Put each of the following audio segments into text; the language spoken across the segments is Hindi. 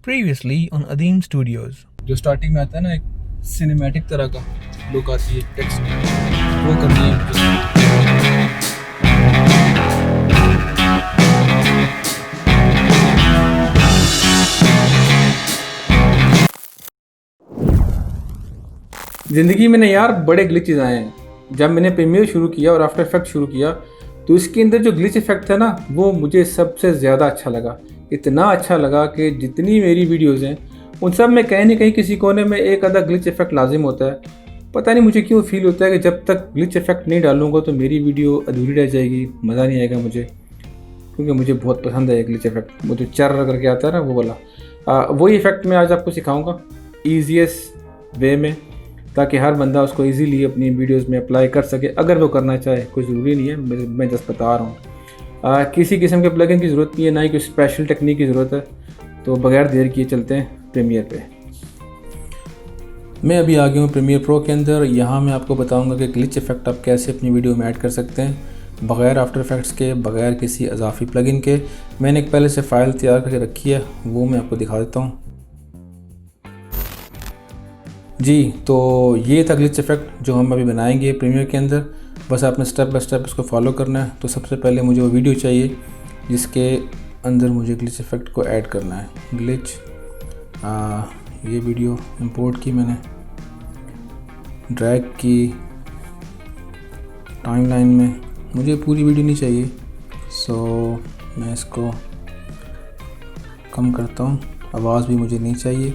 Previously on Adeem Studios. जो स्टार्टिंग में आता है ना, एक सिनेमैटिक तरह का लुक आती है टेक्स्ट, वो करनी है मुझे। ज़िंदगी में ना यार बड़े ग्लिचेस आए हैं। जब मैंने प्रीमियर शुरू किया और आफ्टर इफेक्ट शुरू किया तो इसके अंदर जो ग्लिच इफेक्ट था ना, वो मुझे सबसे ज़्यादा अच्छा लगा। इतना अच्छा लगा कि जितनी मेरी वीडियोज़ हैं उन सब में कहीं ना कहीं किसी कोने में एक आधा ग्लिच इफेक्ट लाजिम होता है। पता नहीं मुझे क्यों फील होता है कि जब तक ग्लिच इफेक्ट नहीं डालूंगा तो मेरी वीडियो अधूरी रह जाएगी, मज़ा नहीं आएगा मुझे, क्योंकि मुझे बहुत पसंद है ग्लिच इफेक्ट। वो जो चर करके आता है ना, वो वाला वही इफेक्ट मैं आज आपको सिखाऊंगा ईजीएस्ट वे में, ताकि हर बंदा उसको इजीली अपनी वीडियोस में अप्लाई कर सके अगर वो करना चाहे। कोई ज़रूरी नहीं है, मैं जस्ट बता रहा हूँ। किसी किस्म के प्लगइन की ज़रूरत नहीं है, ना ही कोई स्पेशल टेक्निक की ज़रूरत है। तो बगैर देर किए चलते हैं प्रीमियर पे। मैं अभी आ गया हूँ प्रीमियर प्रो के अंदर। यहाँ मैं आपको बताऊँगा कि ग्लिच इफेक्ट आप कैसे अपनी वीडियो में ऐड कर सकते हैं बगैर आफ्टर इफेक्ट्स के, बगैर किसी अजाफी प्लगइन के। मैंने एक पहले से फ़ाइल तैयार करके रखी है, वो मैं आपको दिखा देता हूँ। जी, तो ये था ग्लिच इफेक्ट जो हम अभी बनाएंगे प्रीमियर के अंदर। बस आपने स्टेप बाय स्टेप इसको फॉलो करना है। तो सबसे पहले मुझे वो वीडियो चाहिए जिसके अंदर मुझे ग्लिच इफेक्ट को ऐड करना है। ग्लिच ये वीडियो इंपोर्ट की मैंने, ड्रैग की टाइमलाइन में। मुझे पूरी वीडियो नहीं चाहिए, सो मैं इसको कम करता हूँ। आवाज़ भी मुझे नहीं चाहिए।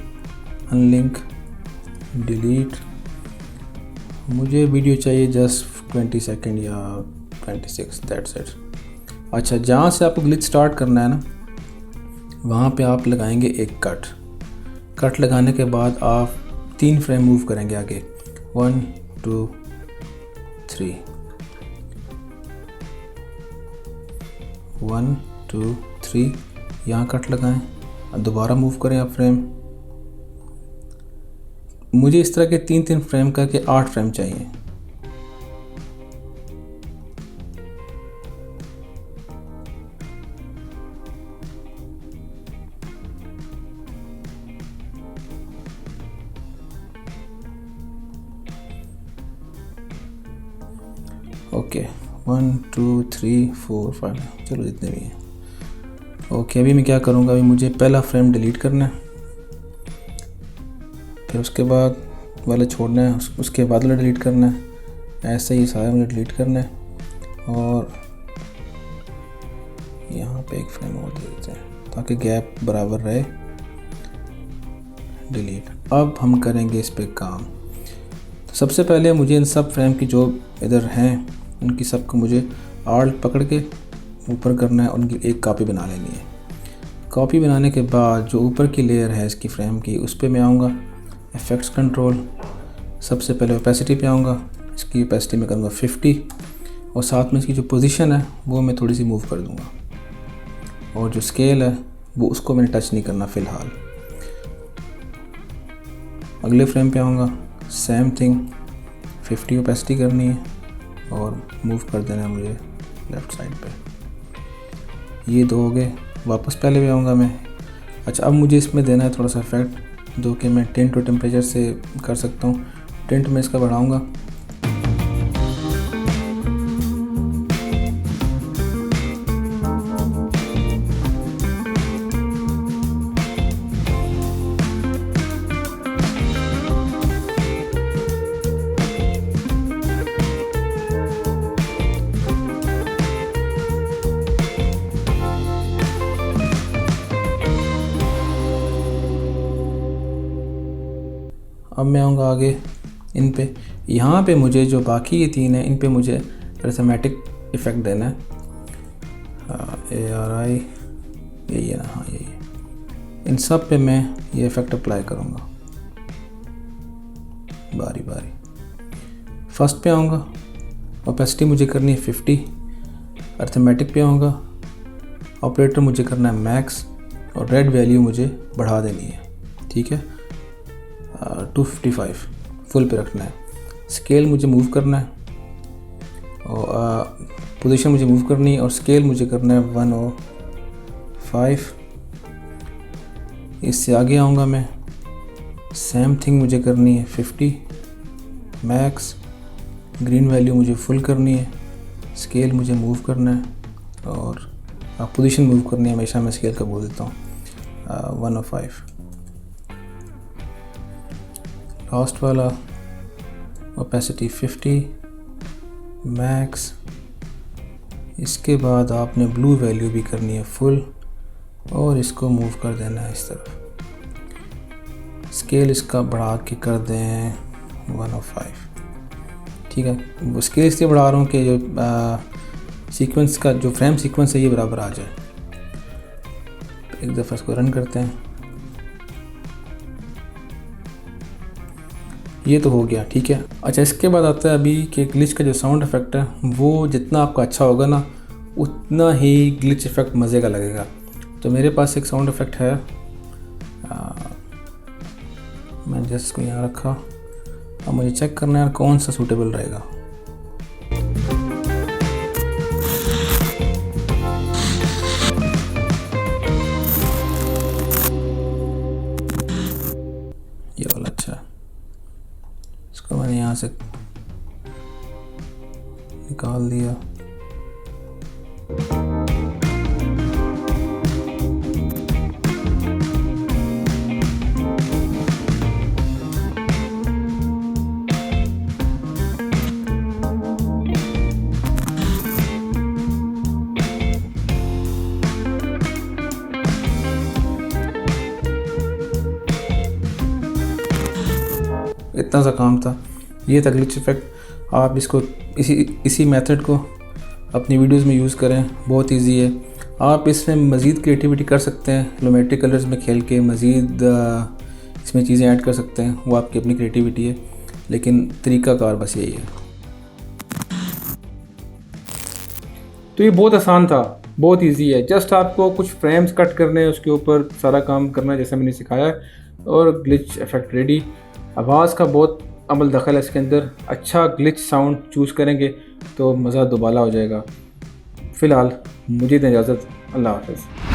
Unlink, delete. मुझे वीडियो चाहिए जस्ट 20 सेकेंड या 26, दैट्स इट। अच्छा, जहाँ से आपको ग्लिच स्टार्ट करना है ना, वहाँ पे आप लगाएंगे एक कट लगाने के बाद आप 3 फ्रेम मूव करेंगे आगे। 1 2 3, 1 2 3, यहाँ कट लगाएं। अब दोबारा मूव करें आप फ्रेम। मुझे इस तरह के 3-3 फ्रेम करके 8 फ्रेम चाहिए। ओके, 1 2 3 4 5, चलो जितने भी हैं। ओके, अभी मैं क्या करूँगा, अभी मुझे पहला फ्रेम डिलीट करना है, फिर उसके बाद वाले छोड़ना है, उसके बाद वाला डिलीट करना है। ऐसे ही सारा मुझे डिलीट करना है और यहाँ पे एक फ्रेम और दे देते हैं ताकि गैप बराबर रहे। डिलीट। अब हम करेंगे इस पे काम। तो सबसे पहले मुझे इन सब फ्रेम की जो इधर हैं उनकी सबको मुझे आल्ट पकड़ के ऊपर करना है, उनकी एक कॉपी बना लेनी है। कॉपी बनाने के बाद जो ऊपर की लेयर है इसकी फ्रेम की, उस पर मैं आऊँगा इफेक्ट्स कंट्रोल। सबसे पहले ओपेसिटी पे आऊँगा, इसकी ओपेसिटी में करूँगा 50 और साथ में इसकी जो पोजीशन है वो मैं थोड़ी सी मूव कर दूँगा। और जो स्केल है वो उसको मैंने टच नहीं करना फ़िलहाल। अगले फ्रेम पे आऊँगा, सेम थिंग, 50 ओपेसिटी करनी है और मूव कर देना है मुझे लेफ़्ट साइड पे। ये 2 हो गए। वापस पहले भी आऊँगा मैं। अच्छा, अब मुझे इसमें देना है थोड़ा सा इफेक्ट जो कि मैं टिंट और टेम्परेचर से कर सकता हूँ। टिंट में इसका बढ़ाऊँगा। अब मैं आऊँगा आगे इन पे। यहाँ पे मुझे जो बाकी ये 3 हैं इन पे मुझे रिथमेटिक इफ़ेक्ट देना है। ARI यही है ना, हाँ यही है। इन सब पे मैं ये इफ़ेक्ट अप्लाई करूँगा बारी बारी। फर्स्ट पे आऊँगा, ओपेसिटी मुझे करनी है 50। अर्थमेटिक पे आऊँगा, ऑपरेटर मुझे करना है मैक्स और रेड वैल्यू मुझे बढ़ा देनी है, ठीक है, 255 फुल पे रखना है। स्केल मुझे मूव करना है और पोजीशन मुझे मूव करनी है और स्केल मुझे करना है 105 इससे आगे आऊँगा मैं, सेम थिंग मुझे करनी है 50 मैक्स, ग्रीन वैल्यू मुझे फुल करनी है, स्केल मुझे मूव करना है और पोजीशन मूव करनी है, हमेशा मैं स्केल का बोल देता हूँ 105। लास्ट वाला ओपेसिटी 50 मैक्स, इसके बाद आपने ब्लू वैल्यू भी करनी है फुल और इसको मूव कर देना है इस तरफ। स्केल इसका बढ़ा के कर दें 105, ठीक है। वो स्केल इसलिए बढ़ा रहा हूँ कि जो सीक्वेंस का जो फ्रेम सीक्वेंस है ये बराबर आ जाए। एक दफ़ा इसको रन करते हैं, ये तो हो गया, ठीक है। अच्छा, इसके बाद आता है अभी कि ग्लिच का जो साउंड इफ़ेक्ट है वो जितना आपका अच्छा होगा ना उतना ही ग्लिच इफ़ेक्ट मज़े का लगेगा। तो मेरे पास एक साउंड इफ़ेक्ट है, मैं जस्ट इसको यहाँ रखा। अब मुझे चेक करना है कौन सा सूटेबल रहेगा। ये वाला अच्छा है, इसको मैंने यहाँ से निकाल दिया। इतना सा काम था, ये था ग्लिच इफ़ेक्ट। आप इसको इसी मेथड को अपनी वीडियोस में यूज़ करें, बहुत इजी है। आप इसमें मज़ीद क्रिएटिविटी कर सकते हैं, ग्लोमेट्रिक कलर्स में खेल के मज़ीद इसमें चीज़ें ऐड कर सकते हैं, वो आपकी अपनी क्रिएटिविटी है, लेकिन तरीक़ाकार बस यही है। तो ये बहुत आसान था, बहुत इजी है। जस्ट आपको कुछ फ्रेम्स कट करने हैं, उसके ऊपर सारा काम करना है जैसे मैंने सिखाया है, और ग्लिच इफ़ेक्ट रेडी। आवाज़ का बहुत अमल दखल है इसके अंदर, अच्छा ग्लिच साउंड चूज़ करेंगे तो मज़ा दोबाला हो जाएगा। फ़िलहाल मुझे दें इजाज़त, अल्लाह हाफ़िज़।